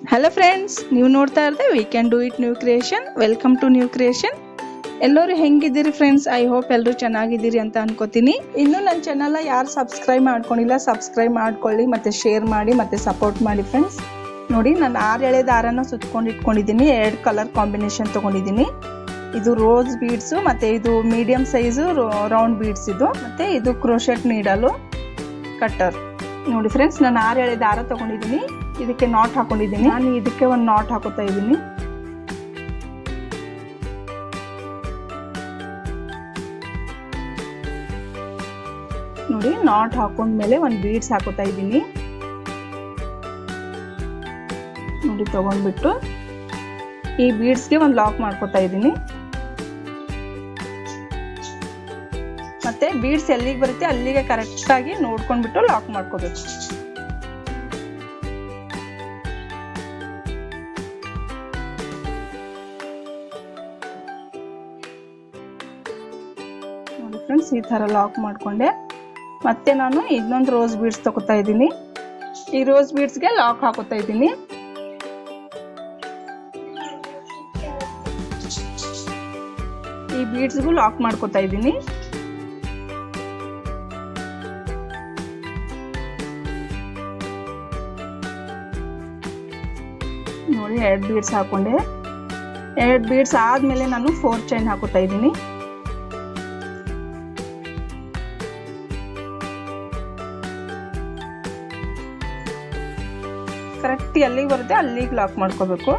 Hello friends, ನೀವು ನೋಡ್ತಾ ಇರ್ದೆ we can do it new creation. Welcome to new creation. ಎಲ್ಲರೂ ಹೆಂಗಿದ್ದೀರಿ ಫ್ರೆಂಡ್ಸ್? ಐ ಹೋಪ್ ಎಲ್ಲರೂ ಚೆನ್ನಾಗಿದ್ದೀರಿ ಅಂತ ಅನ್ಕೋತೀನಿ. ಇನ್ನೂ ನನ್ನ ಚಾನಲ್ ಯಾರು ಸಬ್ಸ್ಕ್ರೈಬ್ ಮಾಡ್ಕೊಂಡಿಲ್ಲ, ಸಬ್ಸ್ಕ್ರೈಬ್ ಮಾಡ್ಕೊಳ್ಳಿ, ಮತ್ತೆ ಶೇರ್ ಮಾಡಿ, ಮತ್ತೆ ಸಪೋರ್ಟ್ ಮಾಡಿ ಫ್ರೆಂಡ್ಸ್. ನೋಡಿ, ನಾನು 6 ಎಳೆ ದಾರನ ಸುತ್ಕೊಂಡು ಇಟ್ಕೊಂಡಿದ್ದೀನಿ. 2 ಕಲರ್ ಕಾಂಬಿನೇಷನ್ ತೊಗೊಂಡಿದ್ದೀನಿ. ಇದು ರೋಸ್ ಬೀಡ್ಸು, ಮತ್ತೆ ಇದು ಮೀಡಿಯಂ ಸೈಜು ರೌಂಡ್ ಬೀಡ್ಸ್ ಇದು, ಮತ್ತೆ ಇದು ಕ್ರೋಶೆಟ್ ನೀಡಲು ಕಟ್ಟರ್. ನೋಡಿ ಫ್ರೆಂಡ್ಸ್, ನಾನು 6 ಎಳೆ ದಾರ ತೊಗೊಂಡಿದ್ದೀನಿ. ಇದಕ್ಕೆ ನಾಟ್ ಹಾಕೊಂಡಿದ್ದೀನಿ. ನಾನು ಇದಕ್ಕೆ ಒಂದು ನಾಟ್ ಹಾಕೋತಾ ಇದ್ದೀನಿ. ನೋಡಿ, ನಾಟ್ ಹಾಕೊಂಡ್ಮೇಲೆ ಒಂದು ಬೀಡ್ಸ್ ಹಾಕೋತಾ ಇದ್ದೀನಿ. ನೋಡಿ, ತಗೊಂಡ್ಬಿಟ್ಟು ಈ ಬೀಡ್ಸ್ಗೆ ಒಂದು ಲಾಕ್ ಮಾಡ್ಕೋತಾ ಇದ್ದೀನಿ. ಮತ್ತೆ ಬೀಡ್ಸ್ ಎಲ್ಲಿಗೆ ಬರುತ್ತೆ ಅಲ್ಲಿಗೆ ಕರೆಕ್ಟಾಗಿ ನೋಡ್ಕೊಂಡ್ಬಿಟ್ಟು ಲಾಕ್ ಮಾಡ್ಕೋಬೇಕು. ನೋಡಿ ಫ್ರೆಂಡ್ಸ್, ಈ ಥರ ಲಾಕ್ ಮಾಡಿಕೊಂಡೆ. ಮತ್ತೆ ನಾನು ಇನ್ನೊಂದು ರೋಸ್ ಬೀಡ್ಸ್ ತಗೋತಾ ಇದ್ದೀನಿ. ಈ ರೋಸ್ ಬೀಡ್ಸ್ಗೆ ಲಾಕ್ ಹಾಕೋತಾ ಇದ್ದೀನಿ. ಈ ಬೀಡ್ಸ್ಗೂ ಲಾಕ್ ಮಾಡ್ಕೋತಾ ಇದ್ದೀನಿ. ನೋಡಿ, 2 ಬೀಡ್ಸ್ ಹಾಕೊಂಡೆ. 2 ಬೀಡ್ಸ್ ಆದ್ಮೇಲೆ ನಾನು 4 ಚೈನ್ ಹಾಕೋತಾ ಇದ್ದೀನಿ. ಕರೆಕ್ಟ್ ಎಲ್ಲಿಗೆ ಬರುತ್ತೆ ಅಲ್ಲಿಗೆ ಲಾಕ್ ಮಾಡ್ಕೋಬೇಕು.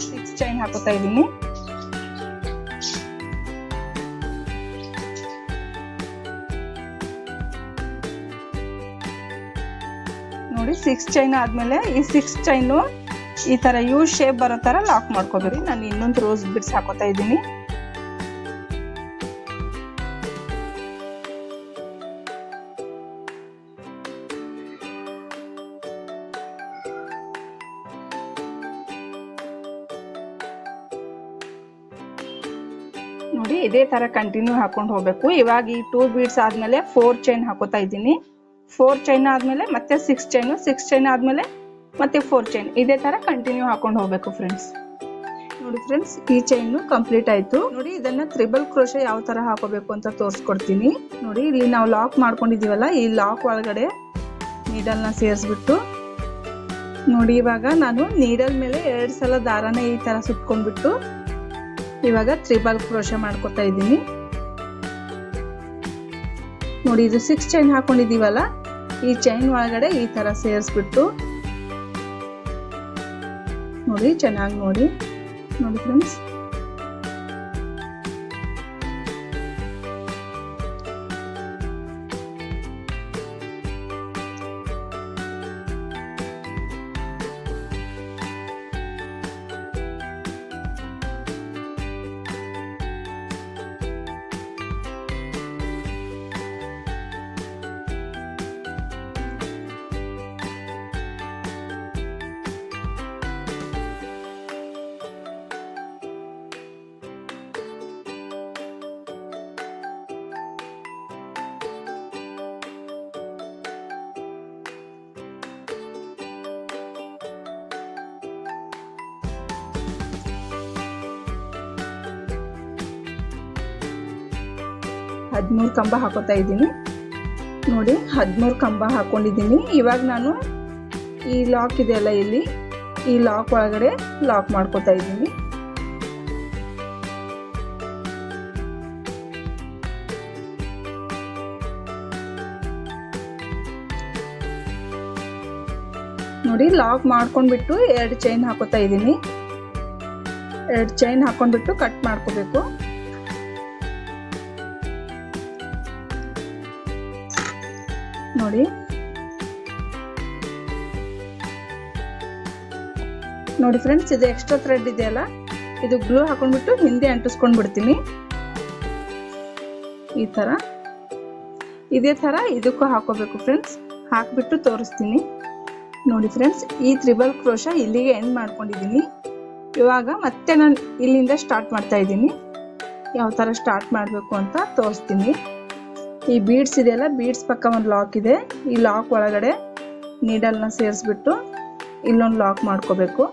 6 ಚೈನ್ ಹಾಕೋತಾ ಇದ್ದೀನಿ. ನೋಡಿ, 6 ಚೈನ್ ಆದ್ಮೇಲೆ ಈ 6 ಚೈನು ಈ ತರ ಯು ಶೇಪ್ ಬರೋ ತರ ಲಾಕ್ ಮಾಡ್ಕೋಬೇಕು. ನಾನು ಇನ್ನೊಂದು ರೋಸ್ ಬೀಡ್ಸ್ ಹಾಕೋತಾ ಇದ್ದೀನಿ. ನೋಡಿ, ಇದೇ ತರ ಕಂಟಿನ್ಯೂ ಹಾಕೊಂಡು ಹೋಗ್ಬೇಕು. ಇವಾಗ ಈ 2 ಬೀಡ್ಸ್ ಆದ್ಮೇಲೆ 4 ಚೈನ್ ಹಾಕೋತಾ ಇದ್ದೀನಿ. 4 ಚೈನ್ ಆದ್ಮೇಲೆ ಮತ್ತೆ 6 ಚೈನು, 6 ಚೈನ್ ಆದ್ಮೇಲೆ ಮತ್ತೆ 4 ಚೈನ್. ಇದೇ ತರ ಕಂಟಿನ್ಯೂ ಹಾಕೊಂಡು ಹೋಗ್ಬೇಕು ಫ್ರೆಂಡ್ಸ್. ನೋಡಿ ಫ್ರೆಂಡ್ಸ್, ಈ ಚೈನು ಕಂಪ್ಲೀಟ್ ಆಯ್ತು. ನೋಡಿ, ಇದನ್ನ ತ್ರಿಬಲ್ ಕ್ರೋಶೆ ಯಾವ ತರ ಹಾಕೋಬೇಕು ಅಂತ ತೋರಿಸ್ಕೊಡ್ತೀನಿ. ನೋಡಿ, ಇಲ್ಲಿ ನಾವು ಲಾಕ್ ಮಾಡ್ಕೊಂಡಿದೀವಲ್ಲ, ಈ ಲಾಕ್ ಒಳಗಡೆ ನೀಡಲ್ನ ಸೇರಿಸ್ಬಿಟ್ಟು, ನೋಡಿ ಇವಾಗ ನಾನು ನೀಡಲ್ ಮೇಲೆ 2 ಸಲ ದಾರನ ಈ ತರ ಸುತ್ಕೊಂಡ್ಬಿಟ್ಟು ಇವಾಗ ತ್ರಿಬಲ್ ಕ್ರೋಶೆ ಮಾಡ್ಕೊತಾ ಇದ್ದೀನಿ. ನೋಡಿ, ಇದು 6 ಚೈನ್ ಹಾಕೊಂಡಿದೀವಲ್ಲ, ಈ ಚೈನ್ ಒಳಗಡೆ ಈ ತರ ಸೇರಿಸ್ಬಿಟ್ಟು ನೋಡಿ, ಚೆನ್ನಾಗಿ ನೋಡಿ. ನೋಡಿ ಫ್ರೆಂಡ್ಸ್, ಹದಿಮೂರು ಕಂಬ ಹಾಕೋತಾ ಇದ್ದೀನಿ. ನೋಡಿ, 13 ಕಂಬ ಹಾಕೊಂಡಿದ್ದೀನಿ. ಇವಾಗ ನಾನು ಈ ಲಾಕ್ ಇದೆಯಲ್ಲ, ಇಲ್ಲಿ ಈ ಲಾಕ್ ಒಳಗಡೆ ಲಾಕ್ ಮಾಡ್ಕೋತಾ ಇದ್ದೀನಿ. ನೋಡಿ, ಲಾಕ್ ಮಾಡ್ಕೊಂಡ್ಬಿಟ್ಟು 2 ಚೈನ್ ಹಾಕೋತಾ ಇದ್ದೀನಿ. 2 ಚೈನ್ ಹಾಕೊಂಡ್ಬಿಟ್ಟು ಕಟ್ ಮಾಡ್ಕೋಬೇಕು. ನೋಡಿ, ನೋಡಿ ಫ್ರೆಂಡ್ಸ್, ಇದು ಎಕ್ಸ್ಟ್ರಾ ಥ್ರೆಡ್ ಇದೆಯಲ್ಲ, ಇದು ಗ್ಲೂ ಹಾಕೊಂಡ್ಬಿಟ್ಟು ಹಿಂದೆ ಅಂಟಿಸ್ಕೊಂಡ್ ಬಿಡ್ತೀನಿ. ಈ ತರ ಇದೇ ತರ ಇದಕ್ಕೂ ಹಾಕೋಬೇಕು ಫ್ರೆಂಡ್ಸ್. ಹಾಕ್ಬಿಟ್ಟು ತೋರಿಸ್ತೀನಿ. ನೋಡಿ ಫ್ರೆಂಡ್ಸ್, ಈ ತ್ರಿಬಲ್ ಕ್ರೋಶ ಇಲ್ಲಿಗೆ ಎಂಡ್ ಮಾಡ್ಕೊಂಡಿದ್ದೀನಿ. ಇವಾಗ ಮತ್ತೆ ನಾನು ಇಲ್ಲಿಂದ ಸ್ಟಾರ್ಟ್ ಮಾಡ್ತಾ ಇದ್ದೀನಿ. ಯಾವ ತರ ಸ್ಟಾರ್ಟ್ ಮಾಡಬೇಕು ಅಂತ ತೋರಿಸ್ತೀನಿ. ಈ ಬೀಡ್ಸ್ ಇದೆಯಲ್ಲ, ಬೀಡ್ಸ್ ಪಕ್ಕ ಒಂದು ಲಾಕ್ ಇದೆ. ಈ ಲಾಕ್ ಒಳಗಡೆ ನೀಡಲ್ನ ಸೇರಿಸ್ಬಿಟ್ಟು ಇಲ್ಲೊಂದು ಲಾಕ್ ಮಾಡ್ಕೋಬೇಕು.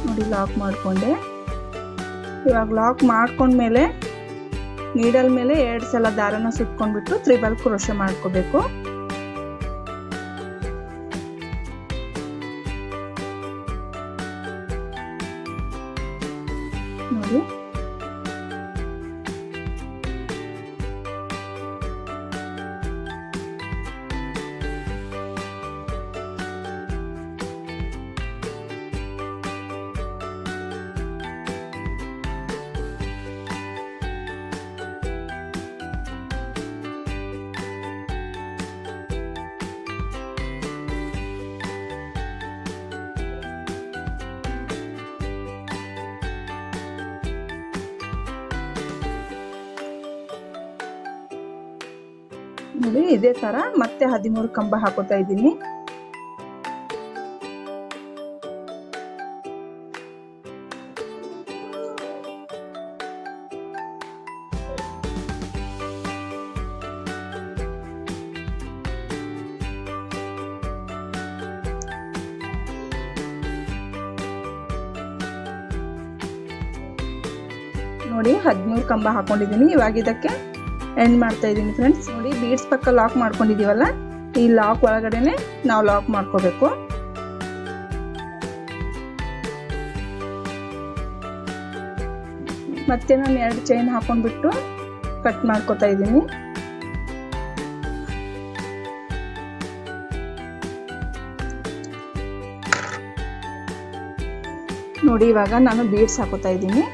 ನೋಡಿ ಲಾಕ್ ಮಾಡಿಕೊಂಡೆ. ಇವಾಗ ಲಾಕ್ ಮಾಡ್ಕೊಂಡ್ಮೇಲೆ ನೀಡಲ್ ಮೇಲೆ 2 ಸಲ ದಾರನ ಸುತ್ಕೊಂಡ್ಬಿಟ್ಟು ತ್ರಿಬಲ್ ಕ್ರೋಶೆ ಮಾಡ್ಕೋಬೇಕು. ನೋಡಿ ನೋಡಿ ಇದೇ ತರ ಮತ್ತೆ 13 ಕಂಬ ಹಾಕೋತಾ ಇದ್ದೀನಿ. ನೋಡಿ 13 ಕಂಬ ಹಾಕೊಂಡಿದ್ದೀನಿ. ಇವಾಗ ಇದಕ್ಕೆ ಎಂಡ್ ಮಾಡ್ತಾ ಇದ್ದೀನಿ ಫ್ರೆಂಡ್ಸ್. ನೋಡಿ ಬೀಡ್ಸ್ ಪಕ್ಕ ಲಾಕ್ ಮಾಡ್ಕೊಂಡಿದೀವಲ್ಲ, ಈ ಲಾಕ್ ಒಳಗಡೆನೆ ನಾವು ಲಾಕ್ ಮಾಡ್ಕೋಬೇಕು. ಮತ್ತೆ ನಾನು 2 ಚೈನ್ ಹಾಕೊಂಡ್ಬಿಟ್ಟು ಕಟ್ ಮಾಡ್ಕೋತಾ ಇದ್ದೀನಿ. ನೋಡಿ ಇವಾಗ ನಾನು ಬೀಡ್ಸ್ ಹಾಕೋತಾ ಇದ್ದೀನಿ.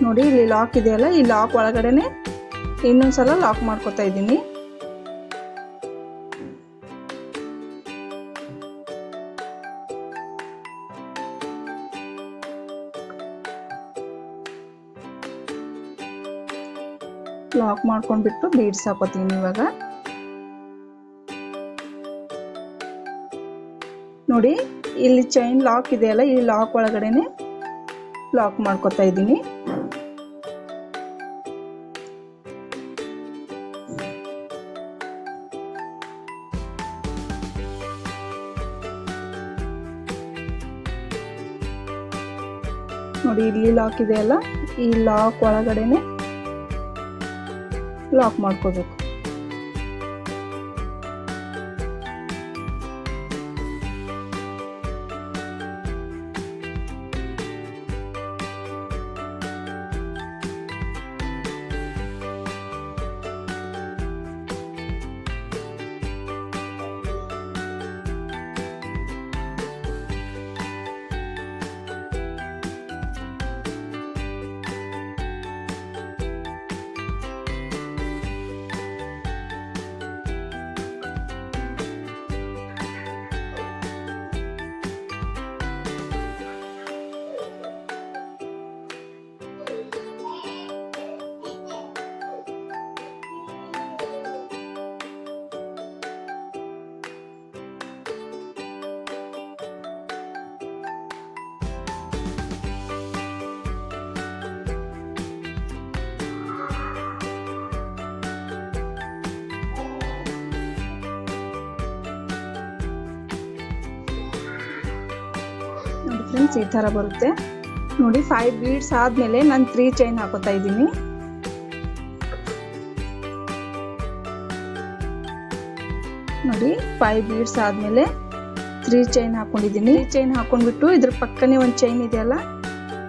ನೋಡಿ ಇಲ್ಲಿ ಲಾಕ್ ಇದೆಯಲ್ಲ, ಈ ಲಾಕ್ ಒಳಗಡೆನೆ ಇನ್ನೊಂದ್ಸಲ ಲಾಕ್ ಮಾಡ್ಕೋತಾ ಇದ್ದೀನಿ. ಲಾಕ್ ಮಾಡ್ಕೊಂಡ್ಬಿಟ್ಟು ಬೀಡ್ಸ್ ಹಾಕೋತೀನಿ. ಇವಾಗ ನೋಡಿ ಇಲ್ಲಿ ಚೈನ್ ಲಾಕ್ ಇದೆಯಲ್ಲ, ಈ ಲಾಕ್ ಒಳಗಡೆನೆ ಲಾಕ್ ಮಾಡ್ಕೋತಾ ಇದ್ದೀನಿ. ನೋಡಿ ಇಲ್ಲಿ ಲಾಕ್ ಇದೆಯಲ್ಲ, ಈ ಲಾಕ್ ಒಳಗಡೆನೆ ಲಾಕ್ ಮಾಡ್ಕೋಬೇಕು. ನೋಡಿ ಫ್ರೆಂಡ್ಸ್ ಈ ತರ ಬರುತ್ತೆ. ನೋಡಿ 5 ಬೀಡ್ಸ್ ಆದ್ಮೇಲೆ ನಾನು 3 ಚೈನ್ ಹಾಕೋತಾ ಇದ್ದೀನಿ. ನೋಡಿ 5 ಬೀಡ್ಸ್ ಆದ್ಮೇಲೆ 3 ಚೈನ್ ಹಾಕೊಂಡಿದ್ದೀನಿ. 3 ಚೈನ್ ಹಾಕೊಂಡ್ಬಿಟ್ಟು ಇದ್ರ ಪಕ್ಕನೇ ಒಂದು ಚೈನ್ ಇದೆಯಲ್ಲ,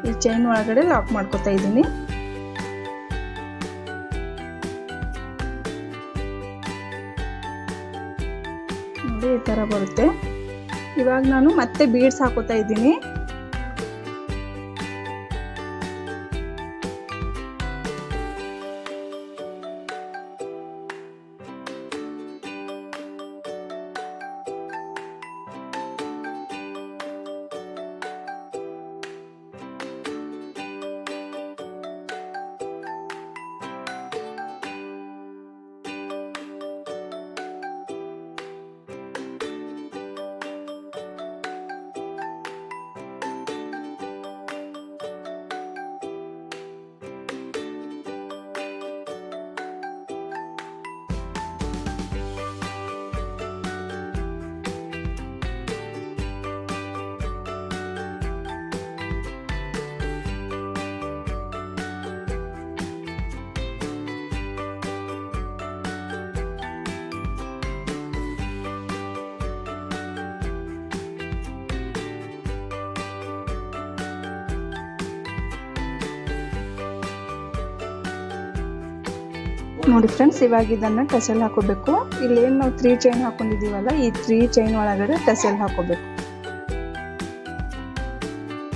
ಈ ಚೈನ್ ಒಳಗಡೆ ಲಾಕ್ ಮಾಡ್ಕೋತಾ ಇದ್ದೀನಿ. ನೋಡಿ ಈ ತರ ಬರುತ್ತೆ. ಇವಾಗ ನಾನು ಮತ್ತೆ ಬೀಡ್ಸ್ ಹಾಕೋತಾ ಇದ್ದೀನಿ. ನೋಡಿ ಫ್ರೆಂಡ್ಸ್, ಇವಾಗ ಇದನ್ನ ಟಸಲ್ ಹಾಕೋಬೇಕು. ಇಲ್ಲೇನು ನಾವು 3 ಚೈನ್ ಹಾಕೊಂಡಿದೀವಲ್ಲ, ಈ 3 ಚೈನ್ ಒಳಗಡೆ ಟಸಲ್ ಹಾಕೋಬೇಕು.